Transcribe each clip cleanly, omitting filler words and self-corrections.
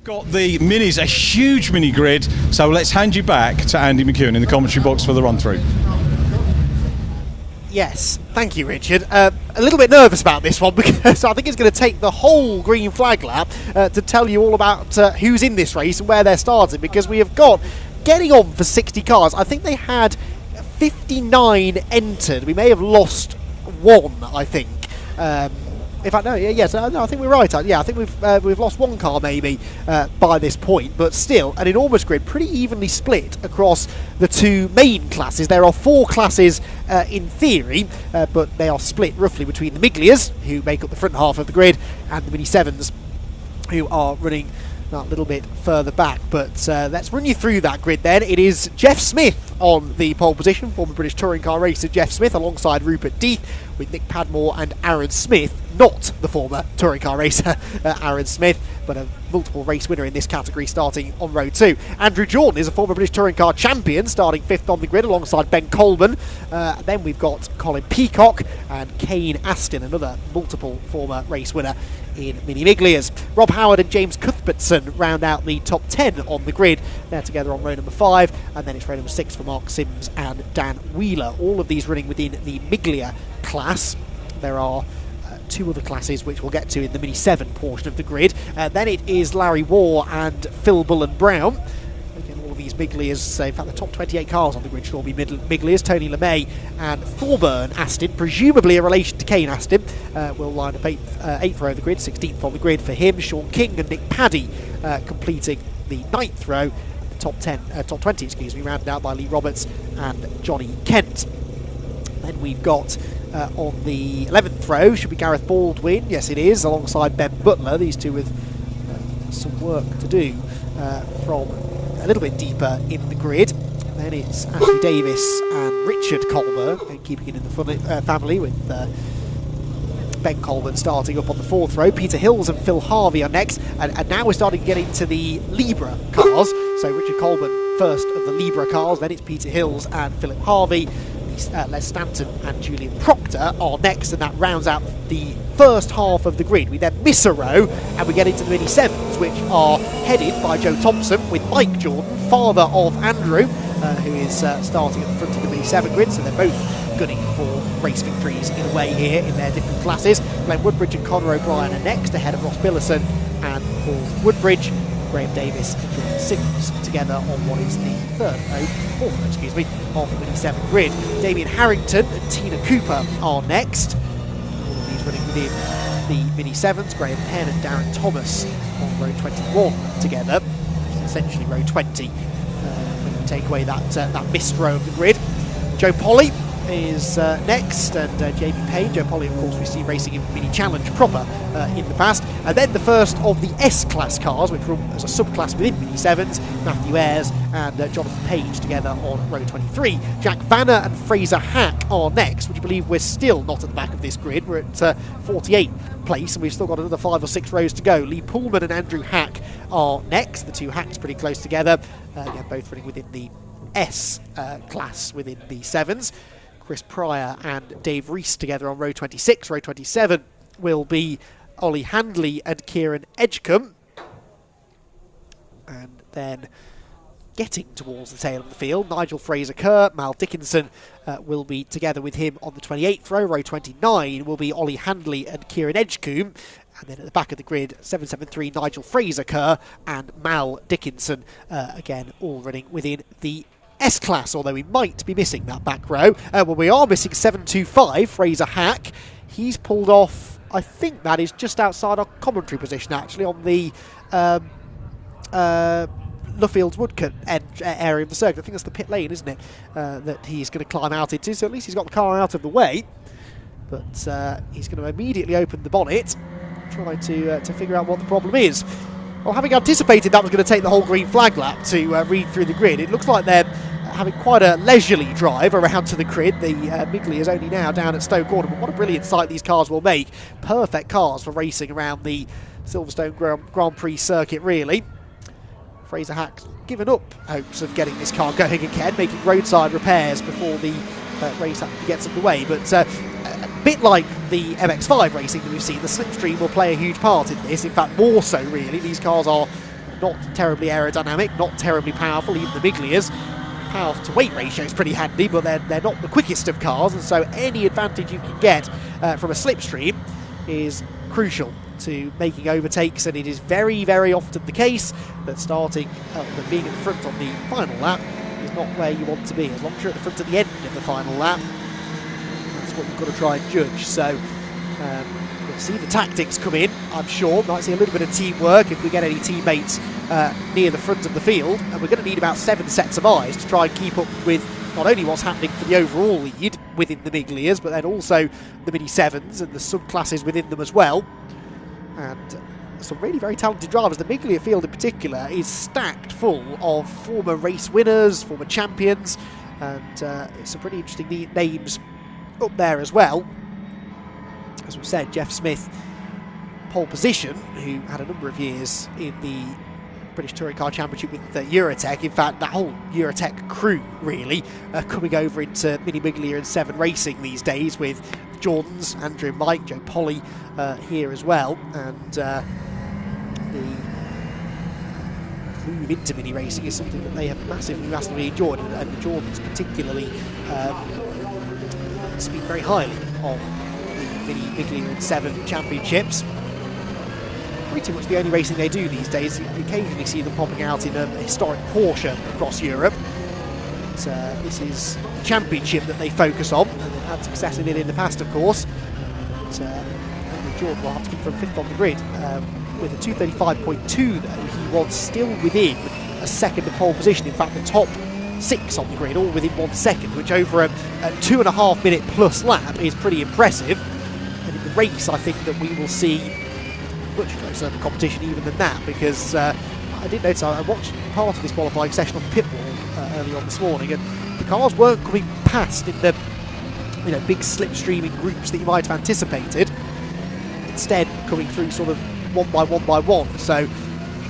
Got the minis, a huge mini grid, so let's hand you back to Andy McEwen in the commentary box for the run through. Yes, thank you, Richard. A little bit nervous about this one because I think it's going to take the whole green flag lap to tell you all about who's in this race and where they're starting, because we have got getting on for 60 cars. I think they had 59 entered. We may have lost one, I think. In fact, no, yes, no, I think we're right. Yeah, I think we've lost one car maybe by this point, but still an enormous grid, pretty evenly split across the two main classes. There are 4 classes in theory, but they are split roughly between the Miglias, who make up the front half of the grid, and the Mini 7s, who are running a little bit further back. But let's run you through that grid then. It is Jeff Smith on the pole position, former British touring car racer Jeff Smith, alongside Rupert Death, with Nick Padmore and Aaron Smith, not the former touring car racer Aaron Smith, but a multiple race winner in this category, starting on row 2. Andrew Jordan is a former British touring car champion, starting 5th on the grid alongside Ben Coleman. Then we've got Colin Peacock and Kane Aston, another multiple former race winner in Mini Miglias. Rob Howard and James Cuthbertson round out the top 10 on the grid. They're together on row number 5, and then it's row number 6 for Mark Sims and Dan Wheeler. All of these running within the Miglia class. There are 2 other classes which we'll get to in the Mini 7 portion of the grid. Then it is Larry Waugh and Phil Bullen-Brown. Again, all of these Miglias, in fact the top 28 cars on the grid should all be Miglias. Tony LeMay and Thorburn Aston, presumably a relation to Kane Aston, will line up 8th row of the grid, 16th on the grid for him. Sean King and Nick Paddy completing the 9th row. Top 20, excuse me, rounded out by Lee Roberts and Johnny Kent. Then we've got on the 11th row should be Gareth Baldwin. Yes, it is, alongside Ben Butler. These two with some work to do from a little bit deeper in the grid. Then it's Ashley Davis and Richard Colberg, keeping it in the family, with Ben Coleman starting up on the 4th row. Peter Hills and Phil Harvey are next, and now we're starting to get into the Libra cars. So Richard Coleman first of the Libra cars, then it's Peter Hills and Philip Harvey. Les Stanton and Julian Proctor are next, and that rounds out the first half of the grid. We then miss a row and we get into the Mini 7s, which are headed by Joe Thompson, with Mike Jordan, father of Andrew, who is starting at the front of the Mini 7 grid. So they're both gunning for race victories in a way here in their different classes. Glenn Woodbridge and Conor O'Brien are next, ahead of Ross Billison and Paul Woodbridge. Graham Davis and Jordan Sims together on what is the fourth of the Mini 7 grid. Damien Harrington and Tina Cooper are next. All of these running within the Mini 7s. Graham Penn and Darren Thomas on row 21 together, which is essentially row 20 when you take away that missed row of the grid. Joe Polly is next, and Jamie Payne. Joe Polly, of course, we see racing in Mini Challenge proper in the past. And then the first of the S-Class cars, which run as a subclass within Mini 7s, Matthew Ayres and Jonathan Page together on row 23. Jack Vanner and Fraser Hack are next. Would you believe we're still not at the back of this grid? We're at 48th place, and we've still got another 5 or 6 rows to go. Lee Pullman and Andrew Hack are next. The two Hacks pretty close together. Both running within the S class within the 7s. Chris Pryor and Dave Reese together on row 26. Row 27 will be Ollie Handley and Kieran Edgecombe. And then getting towards the tail of the field, Nigel Fraser-Kerr, Mal Dickinson will be together with him on the 28th row. Row 29 will be Ollie Handley and Kieran Edgecombe. And then at the back of the grid, 773 Nigel Fraser-Kerr and Mal Dickinson, again all running within the S-Class, although we might be missing that back row. Well, we are missing 725 Fraser Hack. He's pulled off, I think that is just outside our commentary position, actually, on the Luffields Woodcut area of the circuit. I think that's the pit lane, isn't it, that he's going to climb out into. So at least he's got the car out of the way. But he's going to immediately open the bonnet, try to figure out what the problem is. Well, having anticipated that was going to take the whole green flag lap to read through the grid, it looks like they're having quite a leisurely drive around to the grid. The Miglia is only now down at Stoke Corner, but what a brilliant sight these cars will make. Perfect cars for racing around the Silverstone Grand Prix circuit, really. Fraser Hack's given up hopes of getting this car going again, making roadside repairs before the race actually gets underway. But a bit like the MX-5 racing that we've seen, the slipstream will play a huge part in this. In fact, more so, really. These cars are not terribly aerodynamic, not terribly powerful, even the Miglias. Power to weight ratio is pretty handy, but they're not the quickest of cars, and so any advantage you can get from a slipstream is crucial to making overtakes, and it is very, very often the case that that being in the front on the final lap is not where you want to be. As long as you're at the front at the end of the final lap, that's what you've got to try and judge. So we'll see the tactics come in, I'm sure. Might see a little bit of teamwork if we get any teammates near the front of the field, and we're going to need about 7 sets of eyes to try and keep up with not only what's happening for the overall lead within the Miglias, but then also the Mini 7s and the subclasses within them as well. And some really very talented drivers. The Miglia field in particular is stacked full of former race winners, former champions, and some pretty interesting names up there as well. As we said, Jeff Smith, pole position, who had a number of years in the British Touring Car Championship with Eurotech. In fact, that whole Eurotech crew really coming over into Mini Miglia and 7 racing these days, with Jordans, Andrew and Mike, Joe Polly here as well, and the move into mini racing is something that they have massively enjoyed, and the Jordans particularly speak very highly of the Mini Miglia and 7 championships. Pretty much the only racing they do these days. You occasionally see them popping out in a historic Porsche across Europe. But, this is the championship that they focus on, and they've had success in it in the past, of course. But, Andrew Jordan will have to keep from 5th on the grid. With a 2:35.2 though, he was still within a second of pole position. In fact, the top 6 on the grid, all within 1 second, which over a 2.5 minute plus lap is pretty impressive. And in the race, I think that we will see much closer competition even than that, because I did notice, I watched part of this qualifying session on the pit wall earlier on this morning, and the cars weren't coming past in the big slipstreaming groups that you might have anticipated. Instead, coming through sort of one by one. So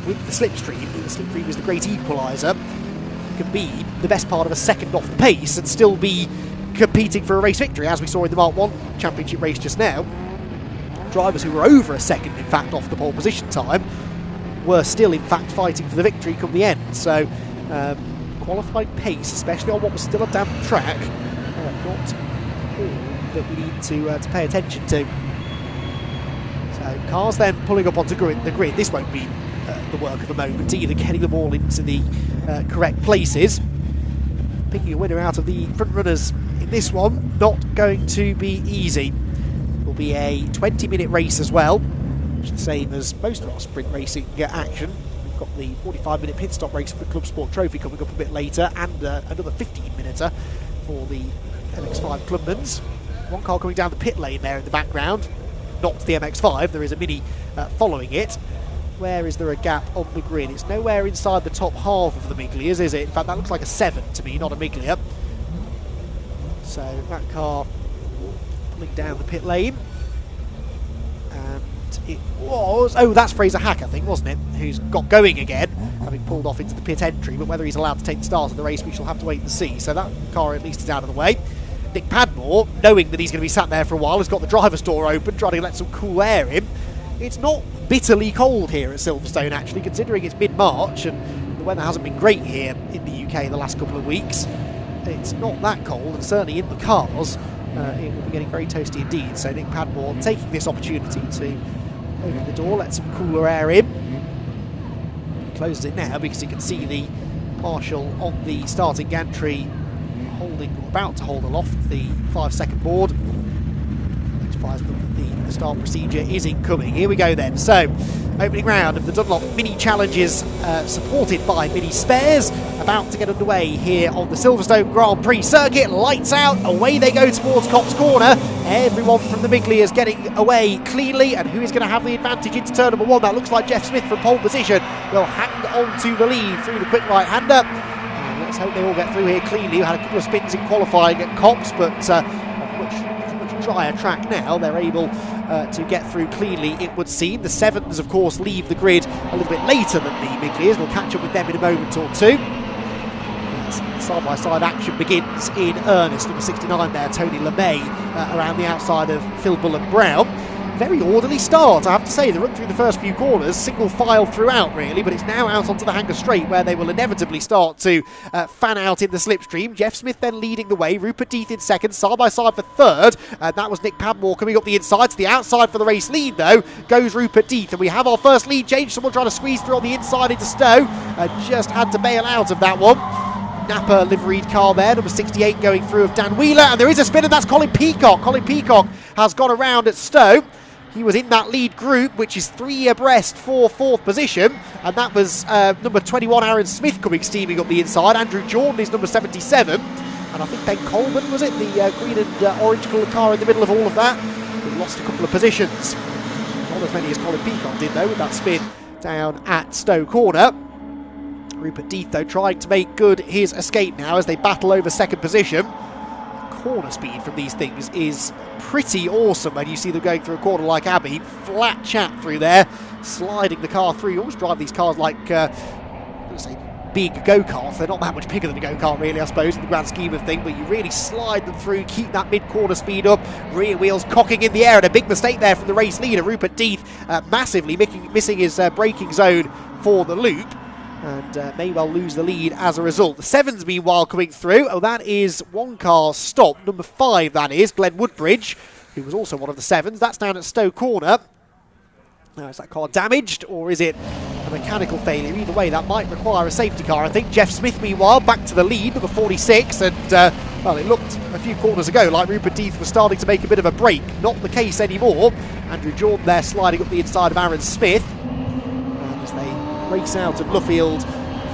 with the slipstream is the great equaliser. You can be the best part of a second off the pace and still be competing for a race victory, as we saw in the Mark 1 championship race just now. Drivers who were over a second, in fact, off the pole position time were still, in fact, fighting for the victory come the end. So qualifying pace, especially on what was still a damp track, not all that we need to pay attention to. So cars then pulling up onto the grid. This won't be the work of a moment either, getting them all into the correct places. Picking a winner out of the front runners in this one, not going to be easy. Will be a 20-minute race as well, which is the same as most of our sprint racing action. We've got the 45-minute pit stop race for the Club Sport Trophy coming up a bit later, and another 15-minuter for the MX-5 Clubmans. One car coming down the pit lane there in the background, not the MX-5. There is a Mini following it. Where is there a gap on the grid? It's nowhere inside the top half of the Miglias, is it? In fact, that looks like a 7 to me, not a Miglia. So that car pulling down the pit lane, and it was, that's Fraser Hack, I think, wasn't it, who's got going again, having pulled off into the pit entry. But whether he's allowed to take the start of the race, we shall have to wait and see. So that car at least is out of the way. Nick Padmore, knowing that he's going to be sat there for a while, has got the driver's door open, trying to let some cool air in. It's not bitterly cold here at Silverstone, actually, considering it's mid-March and the weather hasn't been great here in the UK the last couple of weeks. It's not that cold, and certainly in the cars it will be getting very toasty indeed. So Nick Padmore taking this opportunity to open the door, let some cooler air in. He closes it now because you can see the marshal on the starting gantry about to hold aloft the 5-second board, which implies that the start procedure is incoming. Here we go then. So opening round of the Dunlop Mini Challenges, supported by Mini Spares, about to get underway here on the Silverstone Grand Prix circuit. Lights out, away they go towards Copse Corner. Everyone from the Miglia is getting away cleanly, and who is going to have the advantage into turn number 1? That looks like Jeff Smith from pole position will hang on to the lead through the quick right-hander. Let's hope they all get through here cleanly. We had a couple of spins in qualifying at Copse, but on much drier track now, they're able to get through cleanly, it would seem. The 7s, of course, leave the grid a little bit later than the Miglias. We'll catch up with them in a moment or two. Side-by-side action begins in earnest. Number 69 there, Tony LeMay, around the outside of Phil Bullen Brown. very orderly start, I have to say. They run through the first few corners, single file throughout really, but it's now out onto the Hangar Straight where they will inevitably start to fan out in the slipstream. Jeff Smith then leading the way, Rupert Death in second, side by side for third, and that was Nick Padmore coming up the inside. To the outside for the race lead though goes Rupert Death, and we have our first lead change. Someone trying to squeeze through on the inside into Stowe, just had to bail out of that one. Napa liveried car there, number 68 going through of Dan Wheeler, and there is a spin, and that's Colin Peacock. Colin Peacock has gone around at Stowe. He was in that lead group, which is 3 abreast for 4th position, and that was number 21 Aaron Smith coming steaming up the inside. Andrew Jordan is number 77, and I think Ben Coleman, was it, the green and orange coloured car in the middle of all of that. He lost a couple of positions, not as many as Colin Peacock did though, with that spin down at Stowe Corner. Rupert Death though trying to make good his escape now as they battle over 2nd position. Corner speed from these things is pretty awesome when you see them going through a corner like Abbey. Flat chat through there, sliding the car through. You always drive these cars like big go-karts. They're not that much bigger than a go-kart really, I suppose, in the grand scheme of things, but you really slide them through, keep that mid-corner speed up, rear wheels cocking in the air, and a big mistake there from the race leader, Rupert Death, massively missing his braking zone for the loop, and may well lose the lead as a result. The 7s, meanwhile, coming through. Oh, that is one car stopped. Number 5, that is, Glenn Woodbridge, who was also one of the 7s. That's down at Stowe Corner. Now, is that car damaged, or is it a mechanical failure? Either way, that might require a safety car, I think. Jeff Smith, meanwhile, back to the lead, number 46, and, well, it looked a few corners ago like Rupert Death was starting to make a bit of a break. Not the case anymore. Andrew Jordan there sliding up the inside of Aaron Smith. And as they race out of Luffield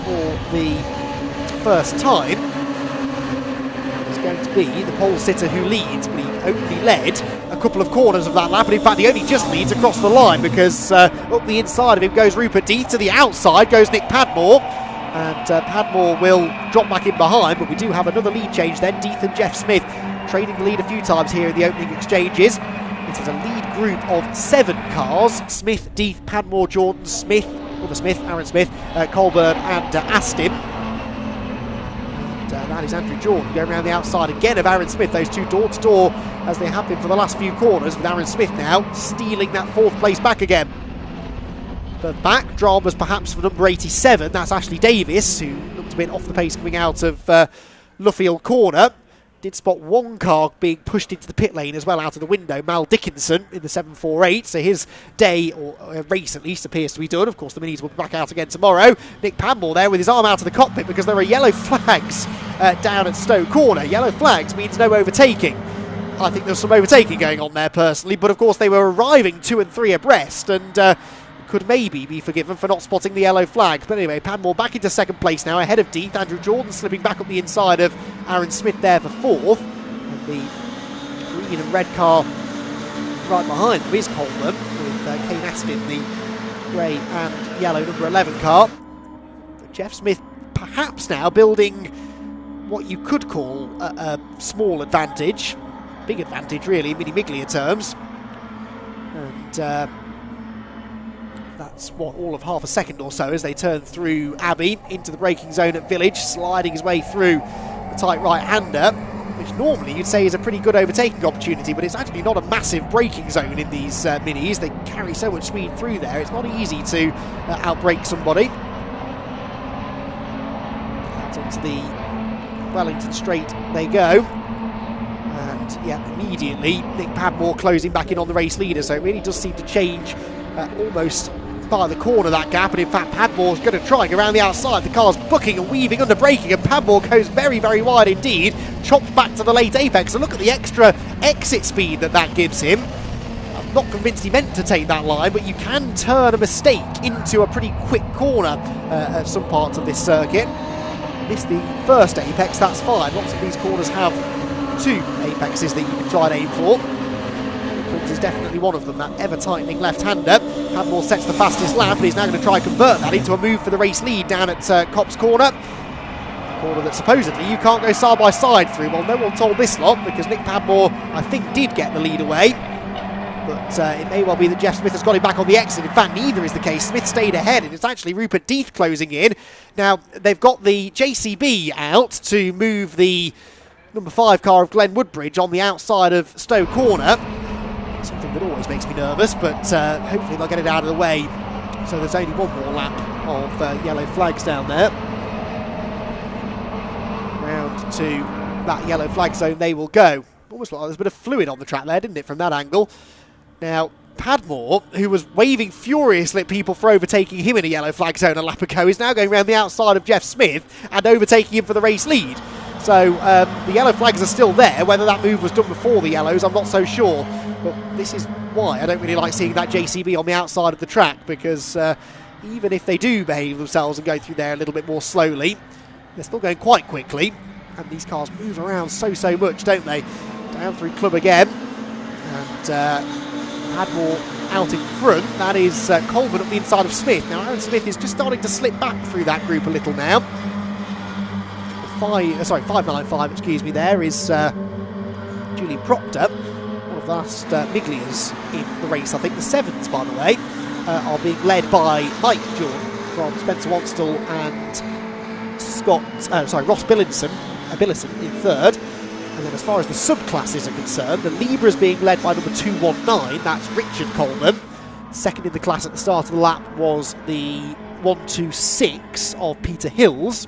for the first time, it's going to be the pole sitter who leads, but he only led a couple of corners of that lap, and in fact he only just leads across the line because up the inside of him goes Rupert Death, to the outside goes Nick Padmore, and Padmore will drop back in behind, but we do have another lead change then. Death and Jeff Smith trading the lead a few times here in the opening exchanges. It is a lead group of 7 cars: Smith, Death, Padmore, Jordan, Smith, Aaron Smith, Colburn and Astin. And that is Andrew Jordan going around the outside again of Aaron Smith. Those two door to door as they have been for the last few corners, with Aaron Smith now stealing that 4th place back again. But back, dramas perhaps for number 87. That's Ashley Davis, who looked a bit off the pace coming out of Luffield Corner. Did spot one car being pushed into the pit lane as well out of the window, Mal Dickinson in the 748, so his day, or race at least, appears to be done. Of course the minis will be back out again tomorrow. Nick Padmore there with his arm out of the cockpit because there are yellow flags down at Stowe Corner. Yellow flags means no overtaking. I think there's some overtaking going on there personally, but of course they were arriving 2 and 3 abreast, and could maybe be forgiven for not spotting the yellow flags. But anyway, Padmore back into 2nd place now, ahead of Death. Andrew Jordan slipping back up the inside of Aaron Smith there for 4th. And the green and red car right behind them is Coleman, with Kane Astin, the grey and yellow number 11 car. But Jeff Smith perhaps now building what you could call a small advantage. Big advantage really in Mini Miglia terms. And that's what, all of half a second or so as they turn through Abbey into the braking zone at Village, sliding his way through the tight right-hander, which normally you'd say is a pretty good overtaking opportunity, but it's actually not a massive braking zone in these minis. They carry so much speed through there, it's not easy to outbrake somebody. Out onto the Wellington Straight they go. And yeah, immediately Nick Padmore closing back in on the race leader, so it really does seem to change almost by the corner, that gap. And in fact Padmore's going to try and go around the outside. The car's booking and weaving under braking, and Padmore goes very, very wide indeed, chopped back to the late apex. And look at the extra exit speed that gives him. I'm not convinced he meant to take that line, but you can turn a mistake into a pretty quick corner at some parts of this circuit. Missed the first apex, that's fine. Lots of these corners have 2 apexes that you can try and aim for. Is definitely one of them, that ever-tightening left-hander. Padmore sets the fastest lap, but he's now going to try and convert that into a move for the race lead down at Copse Corner. A corner that supposedly you can't go side-by-side through. Well, no one told this lot, because Nick Padmore, I think, did get the lead away. But it may well be that Jeff Smith has got him back on the exit. In fact, neither is the case. Smith stayed ahead, and it's actually Rupert Death closing in. Now, they've got the JCB out to move the number 5 car of Glenn Woodbridge on the outside of Stowe Corner. something that always makes me nervous, but hopefully they'll get it out of the way. So there's only one more lap of yellow flags down there. Round to that yellow flag zone they will go. Almost like there's a bit of fluid on the track there, didn't it, from that angle? Now, Padmore, who was waving furiously at people for overtaking him in a yellow flag zone a lap ago, is now going around the outside of Jeff Smith and overtaking him for the race lead. So the yellow flags are still there. Whether that move was done before the yellows, I'm not so sure. But this is why I don't really like seeing that JCB on the outside of the track, because even if they do behave themselves and go through there a little bit more slowly, they're still going quite quickly. And these cars move around so much, don't they? Down through Club again. And Padmore out in front. That is Coleman up the inside of Smith. Now Aaron Smith is just starting to slip back through that group a little now. 595, excuse me, there is Julian Proctor, one of the last Miglias in the race. I think the sevens, by the way, are being led by Mike Jordan from Spencer Wanstall and Ross Billison in third. And then as far as the subclasses are concerned, the Libra is being led by number 219, that's Richard Coleman. Second in the class at the start of the lap was the 126 of Peter Hills.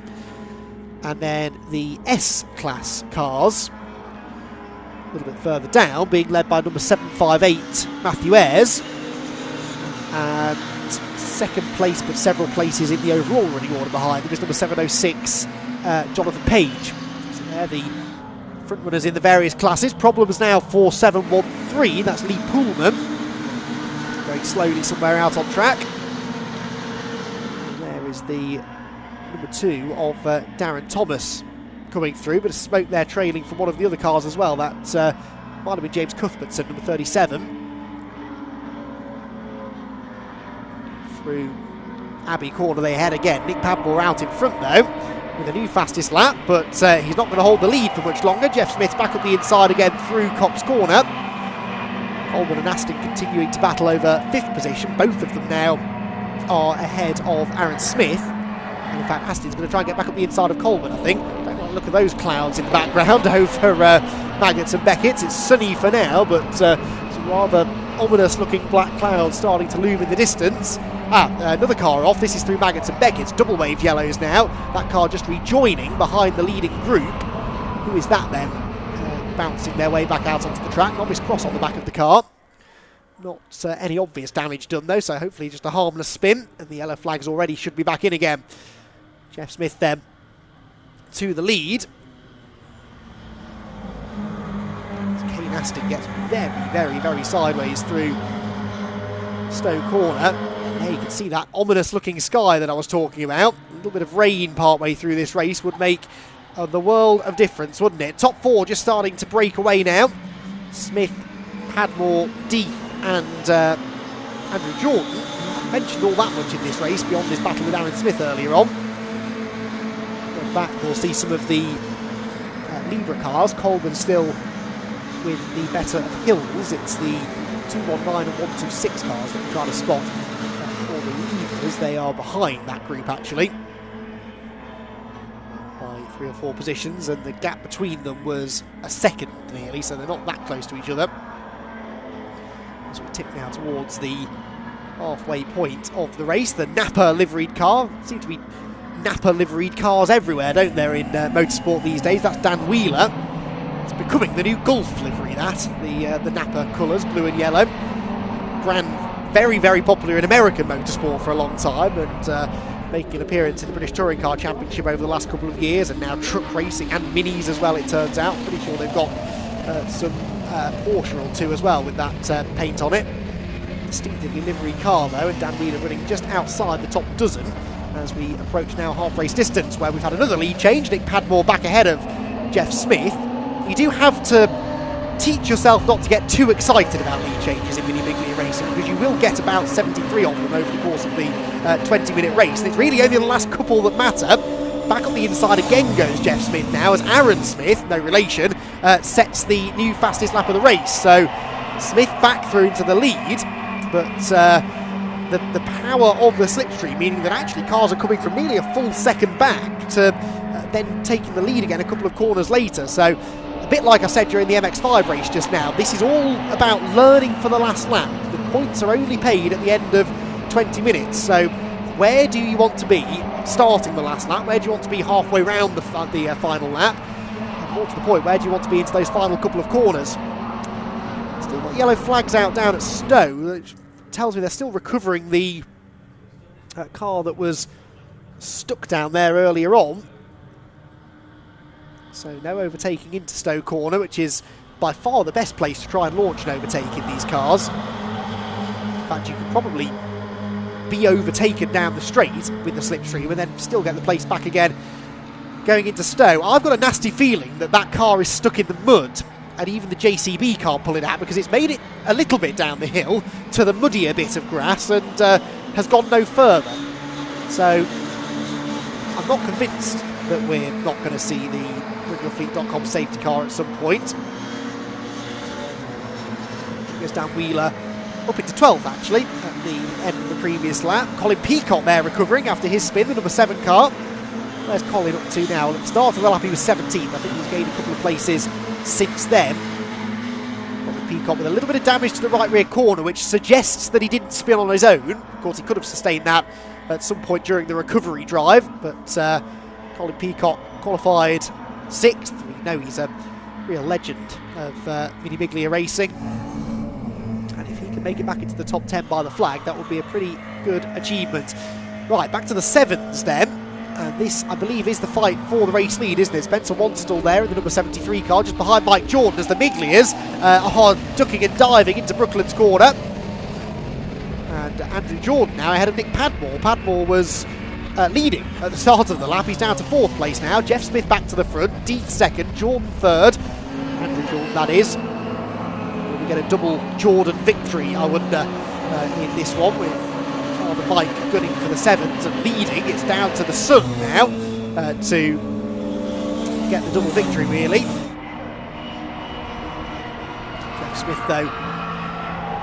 And then the S-Class cars, a little bit further down, being led by number 758, Matthew Ayres. And second place, but several places in the overall running order behind them, is number 706, Jonathan Page. So they're the front runners in the various classes. Problems now for 713, that's Lee Poolman. Going slowly somewhere out on track. And there is the number 2 of Darren Thomas coming through, but a smoke there trailing from one of the other cars as well. That might have been James Cuthbertson, number 37. Through Abbey Corner they head again. Nick Padmore out in front though, with a new fastest lap, but he's not going to hold the lead for much longer. Jeff Smith back up the inside again through Copse Corner. Coleman and Aston continuing to battle over 5th position. Both of them now are ahead of Aaron Smith. And in fact, Aston's going to try and get back up the inside of Coleman, I think. Don't like the look of those clouds in the background over Magnets and Beckett's. It's sunny for now, but some rather ominous-looking black clouds starting to loom in the distance. Another car off. This is through Magnets and Beckett's. Double-waved yellows now. That car just rejoining behind the leading group. Who is that then? Bouncing their way back out onto the track. Novice cross on the back of the car. Not any obvious damage done though, so hopefully just a harmless spin, and the yellow flags already should be back in again. Jeff Smith then to the lead. Kane Aston gets very sideways through Stowe Corner. There you can see that ominous looking sky that I was talking about. A little bit of rain partway through this race would make the world of difference, wouldn't it? Top 4 just starting to break away now. Smith, Padmore, Deeth and Andrew Jordan. I mentioned all that much in this race beyond this battle with Aaron Smith earlier on. Going back, we'll see some of the Libra cars. Coleman still with the better of Hills. It's the 219 and 126 cars that we're trying to spot for the Libras. They are behind that group actually by 3 or 4 positions, and the gap between them was a second nearly, so they're not that close to each other. As we tick now towards the halfway point of the race, the Napa liveried car. Seem to be Napa liveried cars everywhere, don't there, in motorsport these days? That's Dan Wheeler. It's becoming the new Gulf livery, that. The Napa colours, blue and yellow. Brand very popular in American motorsport for a long time, and making an appearance in the British Touring Car Championship over the last couple of years, and now truck racing and minis as well, it turns out. Pretty sure they've got some Porsche or 2 as well with that paint on it. Distinctively livery car though, and Dan Wheeler running just outside the top dozen as we approach now half race distance, where we've had another lead change. Nick Padmore back ahead of Jeff Smith. You do have to teach yourself not to get too excited about lead changes in Mini Miglia racing, because you will get about 73 of them over the course of the 20-minute race, and it's really only the last couple that matter. Back on the inside again goes Jeff Smith now, as Aaron Smith, no relation, sets the new fastest lap of the race. So Smith back through into the lead, but the power of the slipstream, meaning that actually cars are coming from nearly a full second back to then taking the lead again a couple of corners later. So a bit like I said during the MX5 race just now, this is all about learning for the last lap. The points are only paid at the end of 20 minutes, so where do you want to be starting the last lap? Where do you want to be halfway round the final lap? And more to the point, where do you want to be into those final couple of corners? Still got yellow flags out down at Stowe, which tells me they're still recovering the car that was stuck down there earlier on. So no overtaking into Stowe Corner, which is by far the best place to try and launch an overtake in these cars. In fact, you could probably be overtaken down the straight with the slipstream and then still get the place back again going into Stowe. I've got a nasty feeling that that car is stuck in the mud, and even the JCB can't pull it out because it's made it a little bit down the hill to the muddier bit of grass and has gone no further. So I'm not convinced that we're not going to see the RigglerFleet.com safety car at some point. It goes down Wheeler up into 12th actually at the end of the previous lap. Colin Peacock there recovering after his spin, the number 7 car. Where's Colin up to now? At the start of the lap he was 17th. I think he's gained a couple of places since then. Colin Peacock with a little bit of damage to the right rear corner, which suggests that he didn't spin on his own. Of course he could have sustained that at some point during the recovery drive, but Colin Peacock qualified 6th. We know he's a real legend of Mini Miglia racing, and if he can make it back into the top 10 by the flag, that would be a pretty good achievement. Right, back to the 7s then, and this I believe is the fight for the race lead, isn't it? Spencer Wanstall there in the number 73 car, just behind Mike Jordan as the Miglias are ducking and diving into Brooklands Corner. And Andrew Jordan now ahead of Nick Padmore. Padmore was leading at the start of the lap. He's down to 4th place now. Jeff Smith back to the front. Deeth 2nd. Jordan 3rd. Andrew Jordan, that is. Will we get a double Jordan victory, I wonder, in this one, with Father Mike gunning for the 7s and leading. It's down to the son now to get the double victory, really. Jeff Smith, though,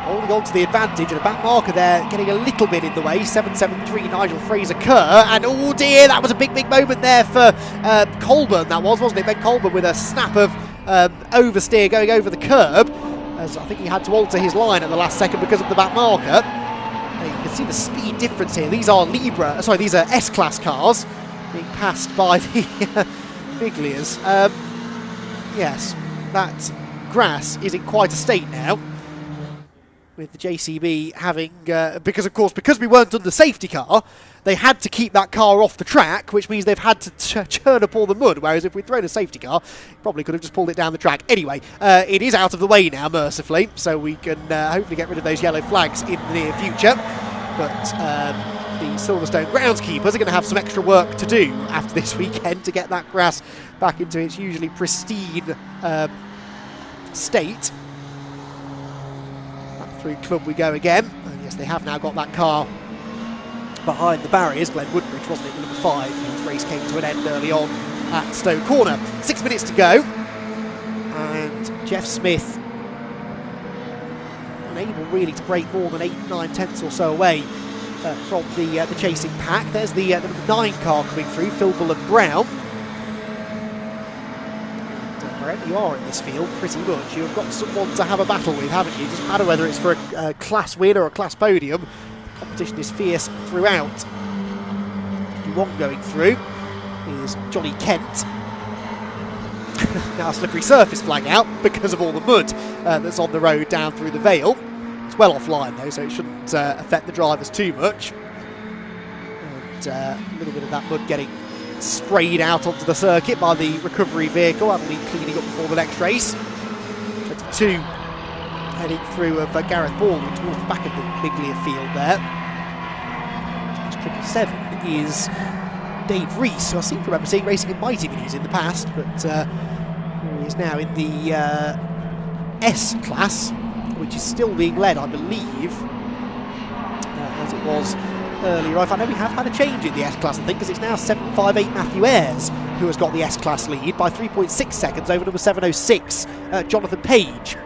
holding on to the advantage, and a back marker there getting a little bit in the way. 773 Nigel Fraser Kerr, and oh dear, that was a big moment there for Colburn, that was, wasn't it? Ben Colburn with a snap of oversteer going over the curb, as I think he had to alter his line at the last second because of the back marker. And you can see the speed difference here. These are these are S-Class cars being passed by the Miglias. Yes, that grass is in quite a state now, with the JCB having, because we weren't on the safety car, they had to keep that car off the track, which means they've had to churn up all the mud, whereas if we'd thrown a safety car, probably could have just pulled it down the track. Anyway, it is out of the way now, mercifully, so we can hopefully get rid of those yellow flags in the near future. But the Silverstone groundskeepers are going to have some extra work to do after this weekend to get that grass back into its usually pristine state. Through Club we go again, and yes, they have now got that car behind the barriers. Glenn Woodbridge, wasn't it, the number 5, whose race came to an end early on at Stowe Corner. 6 minutes to go, and Jeff Smith unable really to break more than 8-9 tenths or so away from the chasing pack. There's the number 9 car coming through, Phil Bullen Brown. Wherever you are in this field, pretty much, you've got someone to have a battle with, haven't you? It doesn't matter whether it's for a class win or a class podium. The competition is fierce throughout. 51 going through is Johnny Kent. Now a slippery surface flag out because of all the mud that's on the road down through the Vale. It's well offline though, so it shouldn't affect the drivers too much. And a little bit of that mud getting sprayed out onto the circuit by the recovery vehicle. That'll be cleaning up before the next race. 22 heading through of Gareth Baldwin towards the back of the Miglia field there. 777 is Dave Rees, who I seem to remember seeing racing in Mighty Minis in the past, but he is now in the S-Class, which is still being led, I believe, as it was earlier. I know we have had a change in the S-Class, I think, because it's now 758 Matthew Ayres who has got the S-Class lead by 3.6 seconds over number 706 Jonathan Page.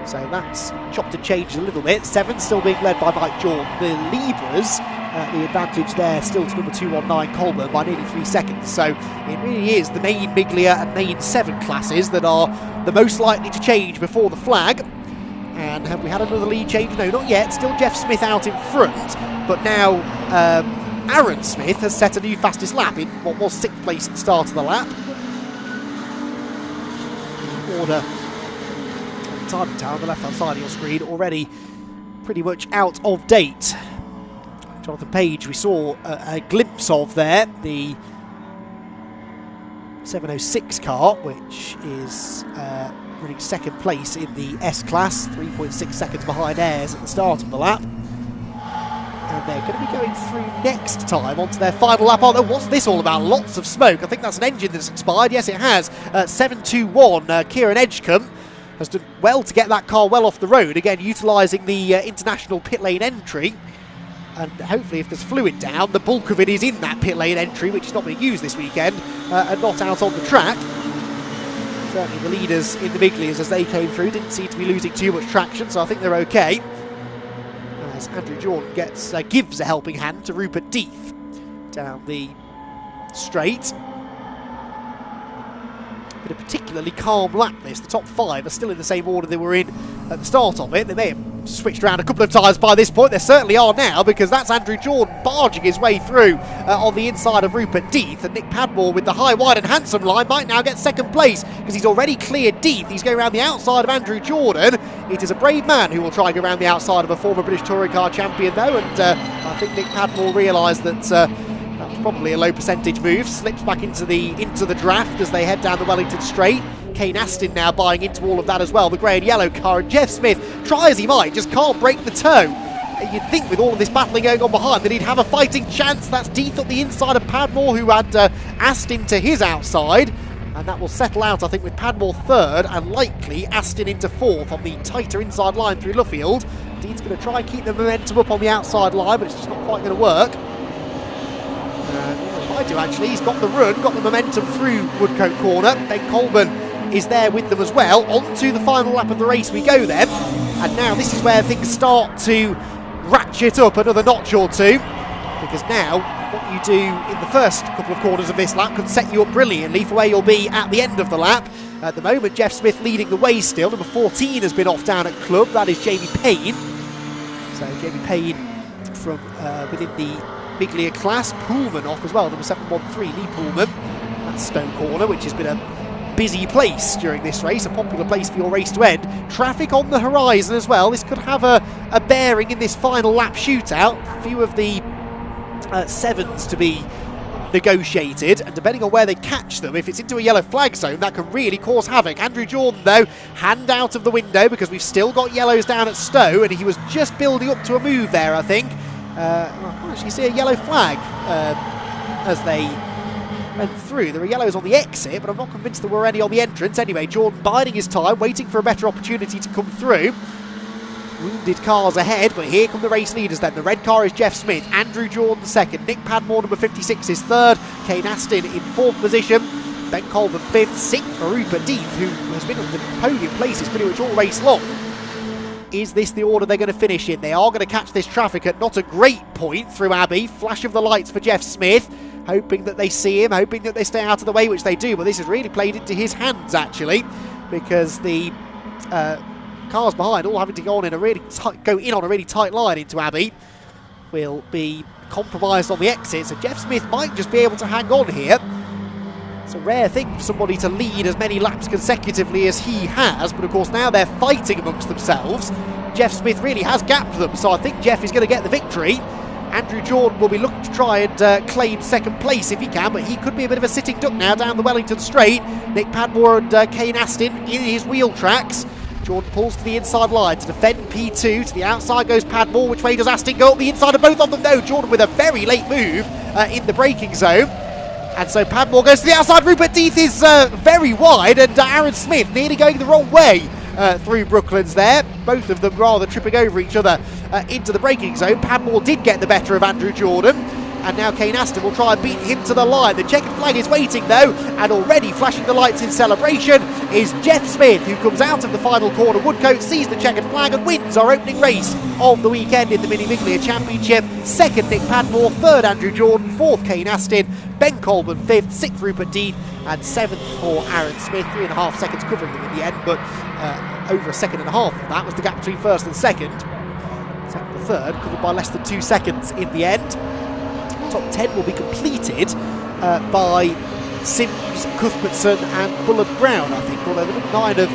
So that's chopped and changed a little bit. 7 still being led by Mike Jordan. The Libras the advantage there still to number 219 Coleman by nearly 3 seconds. So it really is the main Miglia and main 7 classes that are the most likely to change before the flag. And have we had another lead change? No, not yet. Still Jeff Smith out in front, but now Aaron Smith has set a new fastest lap in what was 6th place at the start of the lap. Order time tower on the left hand side of your screen already pretty much out of date. Jonathan Page we saw a glimpse of there, the 706 car, which is running 2nd place in the S class, 3.6 seconds behind Ayres at the start of the lap. And they're going to be going through next time onto their final lap. Oh, what's this all about? Lots of smoke. I think that's an engine that's expired. Yes, it has. 721, Kieran Edgecombe has done well to get that car well off the road. Again, utilising the international pit lane entry. And hopefully if there's fluid down, the bulk of it is in that pit lane entry, which is not being used this weekend, and not out on the track. Certainly the leaders in the Miglias as they came through didn't seem to be losing too much traction, so I think they're okay. As Andrew Jordan gives a helping hand to Rupert Deeth down the straight. But a particularly calm lap this. The top 5 are still in the same order they were in at the start of it. They may have switched around a couple of times by this point. They certainly are now, because that's Andrew Jordan barging his way through on the inside of Rupert Deeth, and Nick Padmore with the high, wide and handsome line might now get 2nd place because he's already cleared Deeth. He's going around the outside of Andrew Jordan. It is a brave man who will try and go around the outside of a former British Touring Car champion though, and I think Nick Padmore realised that that was probably a low percentage move. Slips back into the draft as they head down the Wellington Straight. Kane Aston now buying into all of that as well, the grey and yellow car, and Jeff Smith, try as he might, just can't break the toe. You'd think with all of this battling going on behind that he'd have a fighting chance. That's Deeth on the inside of Padmore, who had Aston to his outside, and that will settle out I think with Padmore 3rd and likely Aston into 4th on the tighter inside line through Luffield. Deeth's going to try and keep the momentum up on the outside line, but it's just not quite going to work. I do actually, he's got the run, got the momentum through Woodcote Corner. Ben Coleman is there with them as well. On to the final lap of the race we go then, and now this is where things start to ratchet up another notch or two, because now what you do in the first couple of corners of this lap could set you up brilliantly for where you'll be at the end of the lap. At the moment Jeff Smith leading the way still. Number 14 has been off down at club, that is Jamie Payne. So Jamie Payne from within the Miglia class. Pullman off as well, number 713 Lee Pullman. That's Stone Corner, which has been a busy place during this race, a popular place for your race to end. Traffic on the horizon as well. This could have a bearing in this final lap shootout. A few of the 7s to be negotiated, and depending on where they catch them, if it's into a yellow flag zone, that can really cause havoc. Andrew Jordan though, hand out of the window because we've still got yellows down at Stowe, and he was just building up to a move there I think. I can actually see a yellow flag as they went through. There were yellows on the exit, but I'm not convinced there were any on the entrance. Anyway, Jordan biding his time, waiting for a better opportunity to come through. Wounded cars ahead, but here come the race leaders then. The red car is Jeff Smith, Andrew Jordan 2nd, Nick Padmore number 56 is 3rd, Kane Aston in 4th position, Ben Coleman 5th, 6th for Rupert Deeth, who has been on the podium places pretty much all race long. Is this the order they're going to finish in? They are going to catch this traffic at not a great point through Abbey. Flash of the lights for Jeff Smith, hoping that they see him, hoping that they stay out of the way, which they do, but this has really played into his hands actually, because the cars behind all having to go in on a really tight line into Abbey will be compromised on the exit, so Jeff Smith might just be able to hang on here. It's a rare thing for somebody to lead as many laps consecutively as he has, but of course now they're fighting amongst themselves. Jeff Smith really has gapped them, so I think Jeff is going to get the victory. Andrew Jordan will be looking to try and claim 2nd place if he can, but he could be a bit of a sitting duck now down the Wellington Straight. Nick Padmore and Kane Aston in his wheel tracks. Jordan pulls to the inside line to defend P2. To the outside goes Padmore. Which way does Aston go? Up the inside of both of them. No, Jordan with a very late move in the braking zone. And so Padmore goes to the outside. Rupert Deeth is very wide, and Aaron Smith nearly going the wrong way through Brooklands there. Both of them rather tripping over each other into the braking zone. Padmore did get the better of Andrew Jordan. and now Kane Aston will try and beat him to the line. The checkered flag is waiting though, and already flashing the lights in celebration is Jeff Smith, who comes out of the final corner. Woodcote sees the checkered flag and wins our opening race of the weekend in the Mini Miglia Championship. Second, Nick Padmore. Third, Andrew Jordan. Fourth, Kane Aston. Ben Colburn fifth. Sixth, Rupert Dean. And seventh for Aaron Smith. 3.5 seconds covering them in the end, but over a second and a half of that was the gap between first and second. Second and third covered by less than 2 seconds in the end. Top 10 will be completed by Sims, Cuthbertson and Bullen Brown, I think, although the number 9 of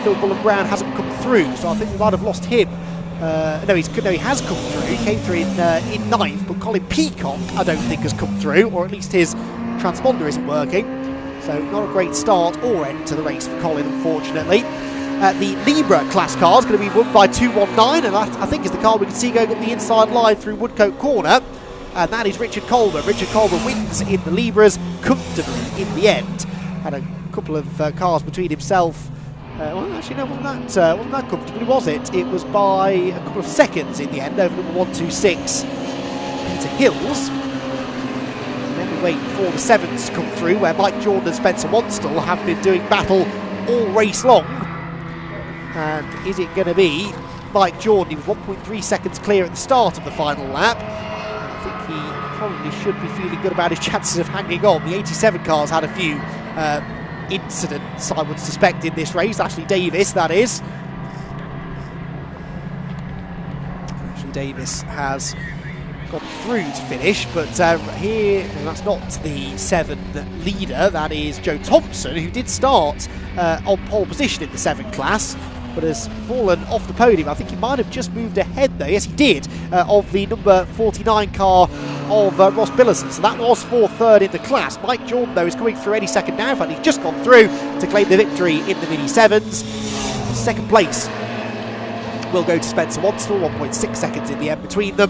Phil Bullen Brown hasn't come through, so I think we might have lost him. No, he has come through. He came through in ninth, but Colin Peacock I don't think has come through, or at least his transponder isn't working. So not a great start or end to the race for Colin, unfortunately. The Libra class car is going to be won by 219, and that I think is the car we can see going up the inside line through Woodcote Corner. And that is Richard Colburn. Richard Colburn wins in the Libras comfortably in the end. Had a couple of cars between himself. Well, actually, no, wasn't that comfortably, was it? It was by a couple of seconds in the end over number 126, Peter Hills. And then we wait for the sevens to come through, where Mike Jordan and Spencer Wanstall have been doing battle all race long. And is it going to be Mike Jordan? He was 1.3 seconds clear at the start of the final lap. I think he probably should be feeling good about his chances of hanging on. The 87 cars had a few incidents, I would suspect, in this race. Ashley Davis, that is. Ashley Davis has gone through to finish, but here, well, that's not the 7 leader, that is Joe Thompson, who did start on pole position in the 7 class, but has fallen off the podium. I think he might have just moved ahead though. Yes, he did, of the number 49 car of Ross Billison. So that was for third in the class. Mike Jordan, though, is coming through any second now. In fact, he's just gone through to claim the victory in the Mini 7s. Second place will go to Spencer Wanstall, 1.6 seconds in the end between them.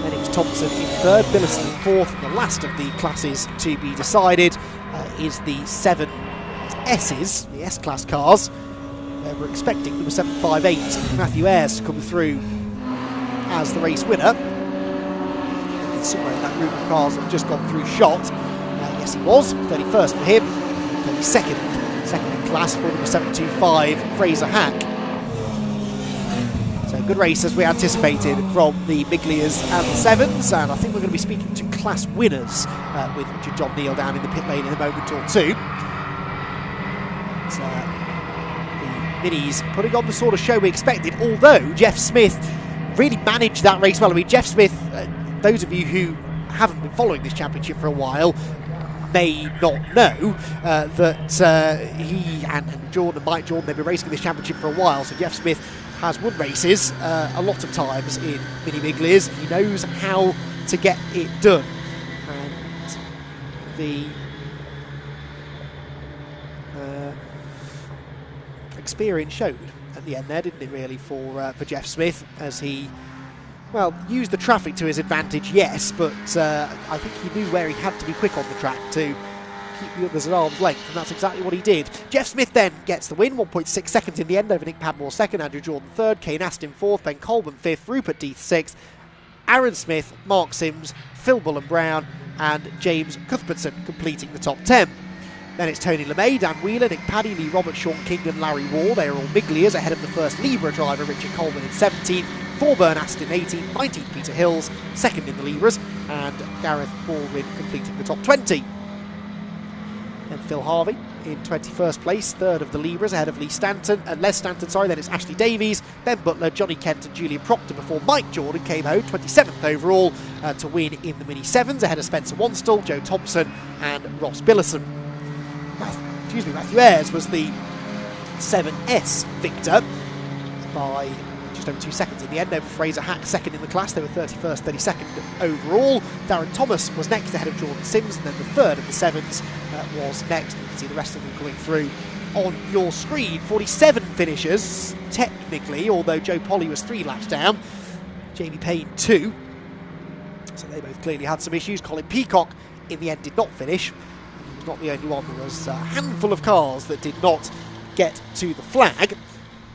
Then it was Thompson in third, Billison in fourth. And the last of the classes to be decided is the 7 S's, the S-class cars. We're expecting number 758, Matthew Ayres, to come through as the race winner. And somewhere in that group of cars that have just gone through shot. Yes, he was. 31st for him. 32nd, second in class for number 725, Fraser Hack. So good race as we anticipated from the Miglias and the 7s. And I think we're going to be speaking to class winners with Richard John Neal down in the pit lane in a moment or two. Minis putting on the sort of show we expected, although Jeff Smith really managed that race well. I mean, Jeff Smith, those of you who haven't been following this championship for a while may not know that he and Jordan, Mike Jordan, they've been racing this championship for a while, so Jeff Smith has won races a lot of times in Mini Miglias. He knows how to get it done, and the experience showed at the end there, didn't it, really, for Jeff Smith, as he, well, used the traffic to his advantage, yes, but I think he knew where he had to be quick on the track to keep the others at arm's length, and that's exactly what he did. Jeff Smith then gets the win, 1.6 seconds in the end over Nick Padmore second, Andrew Jordan third, Kane Aston fourth, Ben Colburn fifth, Rupert Death sixth, Aaron Smith, Mark Sims, Phil Bullen Brown and James Cuthbertson completing the top 10. Then it's Tony LeMay, Dan Wheeler, Nick Paddy, Lee Roberts, Sean King and Larry Wall. They are all Miglias ahead of the first Libra driver, Richard Coleman, in 17th. Thorburn Aston 18th, 19th Peter Hills, second in the Libras, and Gareth Baldwin completing the top 20. Then Phil Harvey in 21st place, third of the Libras, ahead of Les Stanton. Then it's Ashley Davies, Ben Butler, Johnny Kent and Julian Proctor before Mike Jordan came home, 27th overall, to win in the Mini 7s, ahead of Spencer Wanstall, Joe Thompson and Ross Billison. Matthew Ayres was the 7S victor by just over 2 seconds in the end over Fraser Hack, second in the class. They were 31st, 32nd overall. Darren Thomas was next ahead of Jordan Sims, and then the third of the 7s was next. You can see the rest of them coming through on your screen. 47 finishers, technically, although Joe Polly was 3 laps down, Jamie Payne 2. So they both clearly had some issues. Colin Peacock in the end did not finish. Not the only one. There was a handful of cars that did not get to the flag,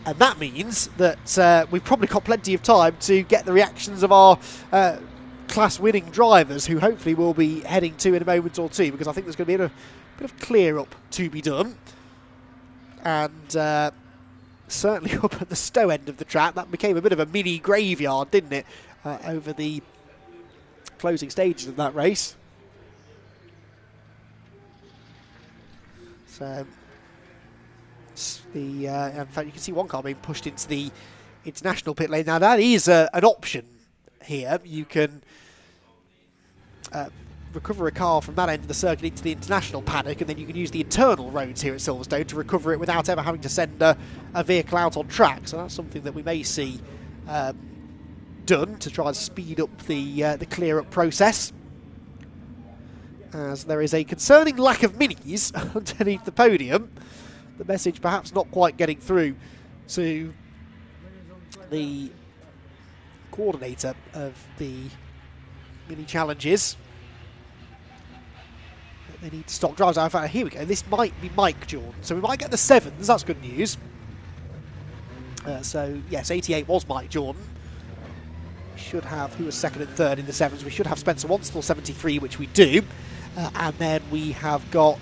and that means that we've probably got plenty of time to get the reactions of our class winning drivers who hopefully we'll be heading to in a moment or two, because I think there's going to be a bit of clear up to be done. And certainly up at the Stowe end of the track, that became a bit of a mini graveyard, didn't it, over the closing stages of that race. So in fact, you can see one car being pushed into the international pit lane. Now that is an option here. You can recover a car from that end of the circuit into the international paddock, and then you can use the internal roads here at Silverstone to recover it without ever having to send a vehicle out on track. So that's something that we may see done to try and speed up the clear-up process, as there is a concerning lack of minis underneath the podium. The message perhaps not quite getting through to the coordinator of the mini challenges. They need to stock drivers. In fact, here we go. This might be Mike Jordan. So we might get the 7s. That's good news. So, yes, 88 was Mike Jordan. We should have, who was second and third in the 7s? We should have Spencer Wanstall, 73, which we do. And then we have got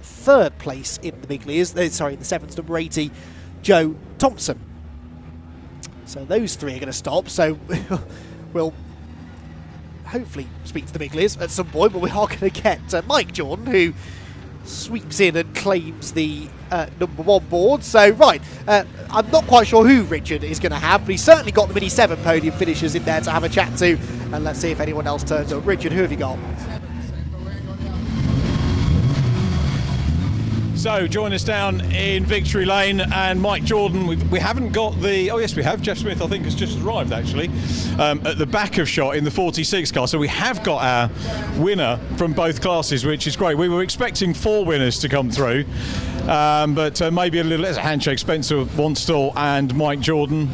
third place in the Miglias, in the 7s, number 80, Joe Thompson. So those three are going to stop. So we'll hopefully speak to the Miglias at some point, but we are going to get Mike Jordan, who sweeps in and claims the number 1 board. So, right, I'm not quite sure who Richard is going to have, but he's certainly got the Mini 7 podium finishers in there to have a chat to, and let's see if anyone else turns up. Richard, who have you got? So join us down in Victory Lane, and Mike Jordan, we haven't got the, oh yes we have, Jeff Smith I think has just arrived actually, at the back of shot in the 46 car, so we have got our winner from both classes, which is great. We were expecting 4 winners to come through, but maybe a little, there's a handshake, Spencer Wanstall and Mike Jordan,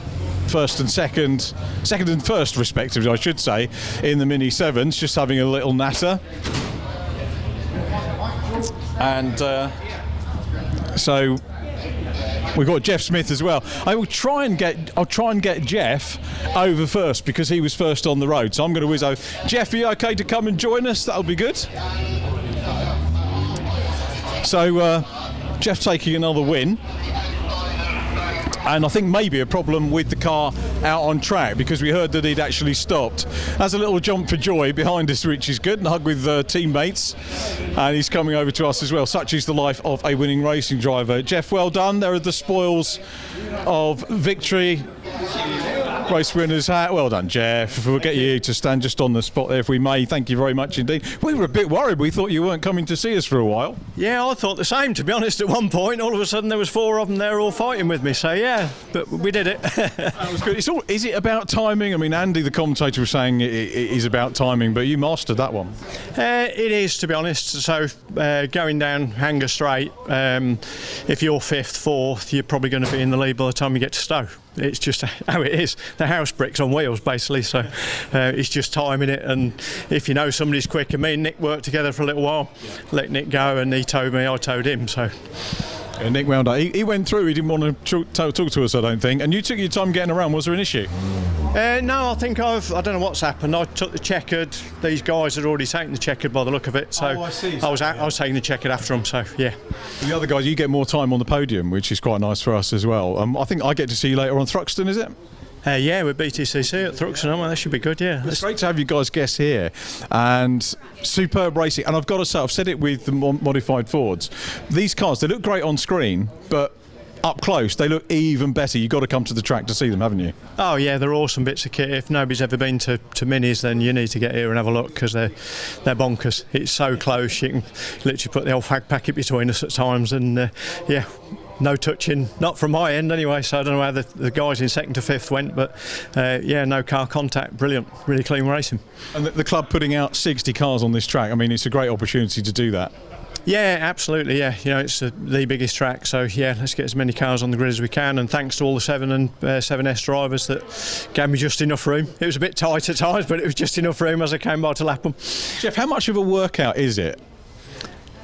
first and second and first respectively I should say, in the Mini 7s, just having a little natter. And so we've got Jeff Smith as well. I'll try and get Jeff over first because he was first on the road. So I'm going to whiz over. Jeff, are you okay to come and join us? That'll be good. So Jeff taking another win. And I think maybe a problem with the car out on track, because we heard that he'd actually stopped. That's a little jump for joy behind us, which is good, and a hug with teammates. And he's coming over to us as well. Such is the life of a winning racing driver. Jeff, well done. There are the spoils of victory. Race winner's hat. Well done, Jeff. We'll get you to stand just on the spot there if we may. Thank you very much indeed. We were a bit worried. We thought you weren't coming to see us for a while. Yeah, I thought the same, to be honest. At one point, all of a sudden there was 4 of them there all fighting with me. So yeah, but we did it. That was good. Is it about timing? I mean, Andy, the commentator, was saying it is about timing, but you mastered that one. It is, to be honest. So going down Hanger Straight, if you're 5th, 4th, you're probably going to be in the lead by the time you get to Stowe. It's just how it is. The house bricks on wheels, basically. So it's just timing it. And if you know somebody's quicker, me and Nick worked together for a little while. Let Nick go, and he towed me, I towed him. So. Yeah, Nick wound up. He went through. He didn't want to talk to us, I don't think. And you took your time getting around. Was there an issue? No, I think I don't know what's happened. I took the checkered. These guys had already taken the checkered by the look of it. So I see. I was taking the checkered after them. So yeah. The other guys, you get more time on the podium, which is quite nice for us as well. I think I get to see you later on Thruxton, is it? Yeah, with BTCC at Thruxton, aren't we? That should be good, yeah. It's great to have you guys guests here, and superb racing. And I've got to say, I've said it with the modified Fords. These cars, they look great on screen, but up close, they look even better. You've got to come to the track to see them, haven't you? Oh yeah, they're awesome bits of kit. If nobody's ever been to Minis, then you need to get here and have a look, because they're bonkers. It's so close, you can literally put the old fag packet between us at times, and yeah. No touching, not from my end anyway, so I don't know how the guys in 2nd to 5th went, but yeah, no car contact, brilliant, really clean racing. And the club putting out 60 cars on this track, I mean, it's a great opportunity to do that. Yeah, absolutely, yeah. You know, it's the biggest track, so yeah, let's get as many cars on the grid as we can, and thanks to all the 7 and 7S drivers that gave me just enough room. It was a bit tight at times, but it was just enough room as I came by to lap them. Jeff, how much of a workout is it?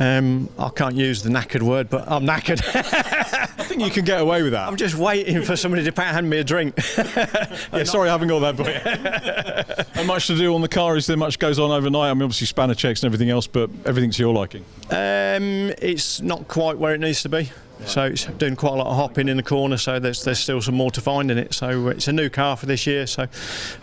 I can't use the knackered word, but I'm knackered. I think you can get away with that. I'm just waiting for somebody to hand me a drink. Yeah, sorry, I haven't got that for you. And much to do on the car? Is there much goes on overnight? I mean, obviously spanner checks and everything else, but everything to your liking? It's not quite where it needs to be. So it's doing quite a lot of hopping in the corner, so there's still some more to find in it. So it's a new car for this year, so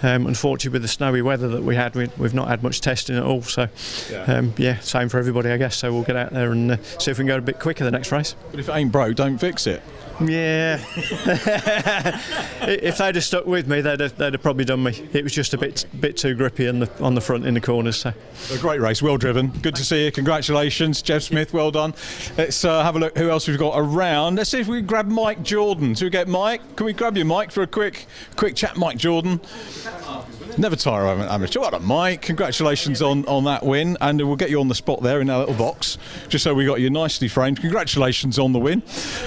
unfortunately with the snowy weather that we had, we've not had much testing at all. So same for everybody, I guess. So we'll get out there and see if we can go a bit quicker the next race. But if it ain't broke, don't fix it. Yeah. If they'd have stuck with me, they'd have probably done me. It was just a bit too grippy on the front in the corners. So. A great race, well driven. Good to see you. Congratulations, Jeff Smith. Well done. Let's have a look who else we've got around. Let's see if we can grab Mike Jordan. So we get Mike. Can we grab you, Mike, for a quick chat? Mike Jordan. Never tire of an amateur. Well done, Mike. Congratulations on that win, and we'll get you on the spot there in our little box, just so we got you nicely framed. Congratulations on the win,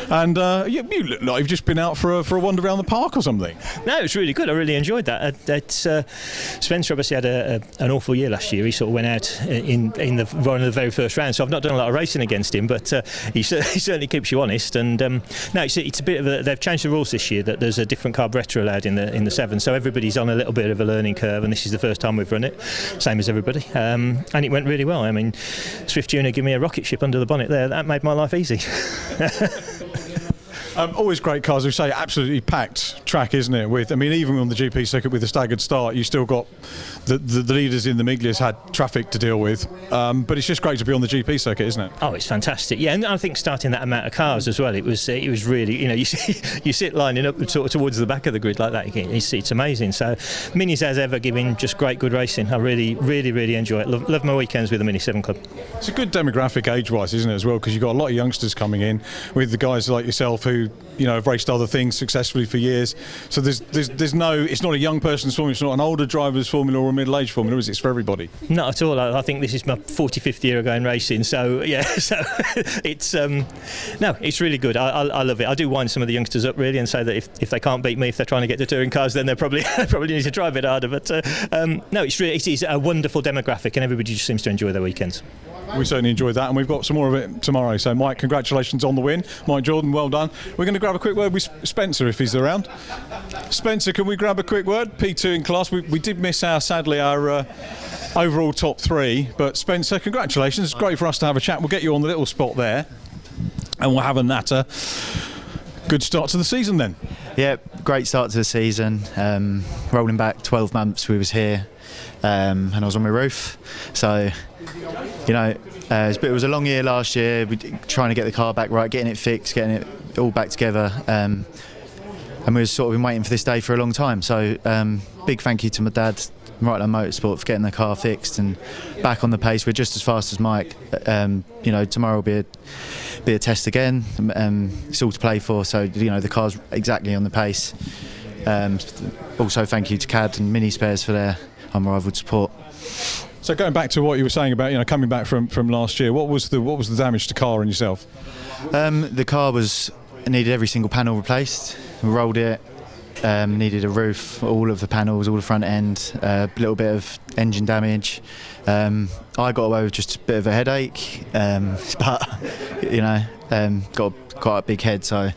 and you look like you've just been out for a wander around the park or something. No, it was really good. I really enjoyed that. Spencer obviously had an awful year last year. He sort of went out in one of the very first rounds, so I've not done a lot of racing against him, but he certainly keeps you honest. And no, it's a bit of they've changed the rules this year, that there's a different carburettor allowed in the 7, so everybody's on a little bit of a learning curve, and this is the first time we've run it, same as everybody, and it went really well. I mean, Swift Junior gave me a rocket ship under the bonnet there. That made my life easy. Always great cars. We say absolutely packed track, isn't it? Even on the GP circuit with a staggered start, you still got the leaders in the Miglias had traffic to deal with. But it's just great to be on the GP circuit, isn't it? Oh, it's fantastic. Yeah, and I think starting that amount of cars as well, it was really, you sit lining up sort of towards the back of the grid like that. It's amazing. So Minis as ever, giving just great good racing. I really, really, really enjoy it. Love my weekends with the Mini 7 Club. It's a good demographic age-wise, isn't it, as well? Because you've got a lot of youngsters coming in with the guys like yourself who have raced other things successfully for years. So there's no, it's not a young person's formula, it's not an older driver's formula or a middle-aged formula, is it? It's for everybody. Not at all. I think this is my 45th year of going racing, so yeah, so it's it's really good. I love it. I do wind some of the youngsters up really and say that if they can't beat me, if they're trying to get to touring cars, then they probably need to try a bit harder. But no, it is a wonderful demographic, and everybody just seems to enjoy their weekends. We certainly enjoyed that, and we've got some more of it tomorrow. So Mike, congratulations on the win. Mike Jordan, well done. We're going to grab a quick word with Spencer if he's around. Spencer, can we grab a quick word? P2 in class. We did miss sadly our overall top 3, but Spencer, congratulations. It's great for us to have a chat. We'll get you on the little spot there, and we'll have a natter. Good start to the season then. Yeah, great start to the season. Rolling back 12 months we was here, and I was on my roof. So, it was a long year last year, trying to get the car back right, getting it fixed, getting it all back together. And we've sort of been waiting for this day for a long time. So big thank you to my dad, Right on Motorsport, for getting the car fixed and back on the pace. We're just as fast as Mike. Tomorrow will be a test again. It's all to play for. So the car's exactly on the pace. Also, thank you to CAD and Mini Spares for their unrivaled support. So going back to what you were saying about coming back from last year, what was the damage to the car and yourself? The car needed every single panel replaced. We rolled it. Needed a roof, all of the panels, all the front end, a little bit of engine damage. I got away with just a bit of a headache, but got quite a big head, so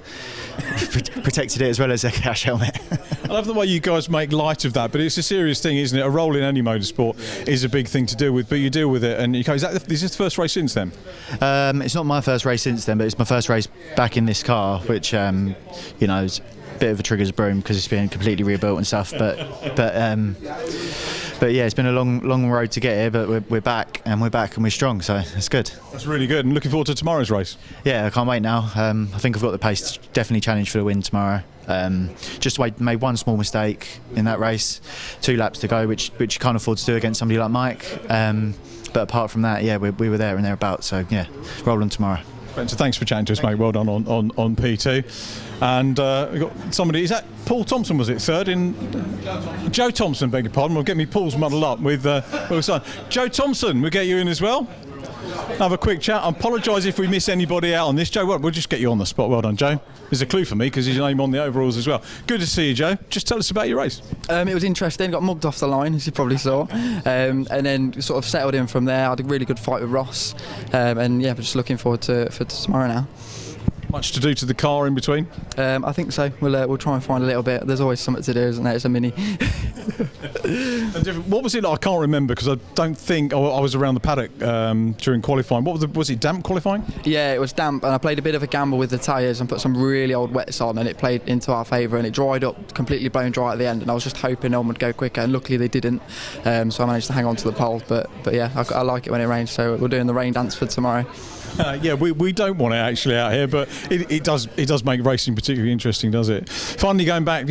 protected it as well as a crash helmet. I love the way you guys make light of that, but it's a serious thing, isn't it? A roll in any motorsport is a big thing to deal with, but you deal with it. And is this the first race since then? It's not my first race since then, but it's my first race back in this car, which is bit of a trigger's broom because it's been completely rebuilt and stuff, but yeah, it's been a long road to get here, but we're back and we're strong, so it's good. That's really good, and looking forward to tomorrow's race. Yeah, I can't wait now. I think I've got the pace to definitely challenge for the win tomorrow. Just made one small mistake in that race, 2 laps to go, which you can't afford to do against somebody like Mike, but apart from that, yeah, we were there and thereabouts, so yeah, roll on tomorrow. Spencer, thanks for chatting to us, mate. Well done on P2. And we've got somebody, is that Paul Thompson, was it? Third in... Joe Thompson, beg your pardon. We'll get me Paul's muddled up with son. Joe Thompson, we'll get you in as well. have a quick chat. I apologise if we miss anybody out on this. Joe, we'll just get you on the spot. Well done, Joe. There's a clue for me because his name on the overalls as well. Good to see you, Joe. Just tell us about your race. It was interesting. Got mugged off the line, as you probably saw, and then sort of settled in from there. I had a really good fight with Ross, and yeah, we're just looking forward to tomorrow now. Much to do to the car in between? I think so. We'll try and find a little bit. There's always something to do, isn't there? It's a mini. What was it like? I can't remember because I don't think I was around the paddock during qualifying. Was it damp qualifying? Yeah, it was damp, and I played a bit of a gamble with the tyres and put some really old wets on, and it played into our favour, and it dried up, completely blown dry at the end, and I was just hoping on would go quicker, and luckily they didn't, so I managed to hang on to the pole. But yeah, I like it when it rains, so we're doing the rain dance for tomorrow. Yeah, we don't want it actually out here, but it does make racing particularly interesting, does it? Finally going back,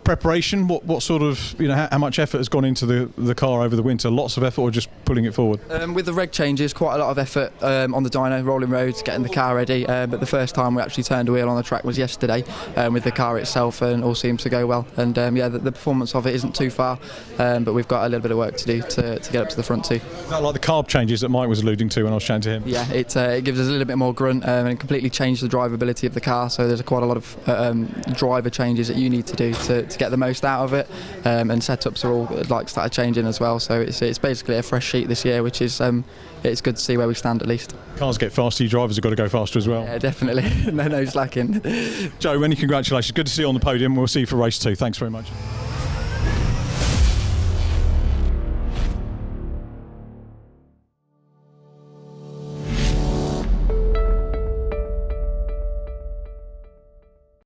preparation. What sort of how much effort has gone into the car over the winter? Lots of effort, or just pulling it forward? With the reg changes, quite a lot of effort on the dyno, rolling roads, getting the car ready. But the first time we actually turned a wheel on the track was yesterday with the car itself, and all seems to go well. And the performance of it isn't too far, but we've got a little bit of work to do to get up to the front too. Is that like the carb changes that Mike was alluding to when I was chatting to him? Yeah, it gives us a little bit more grunt and it completely changed the drivability of the car. So there's quite a lot of driver changes that you need to do to get the most out of it, and setups are all started changing as well. So it's basically a fresh sheet this year, which is it's good to see where we stand at least. Cars get faster, you drivers have got to go faster as well. Yeah, definitely. no slacking. Joe, many congratulations. Good to see you on the podium. We'll see you for race 2. Thanks very much.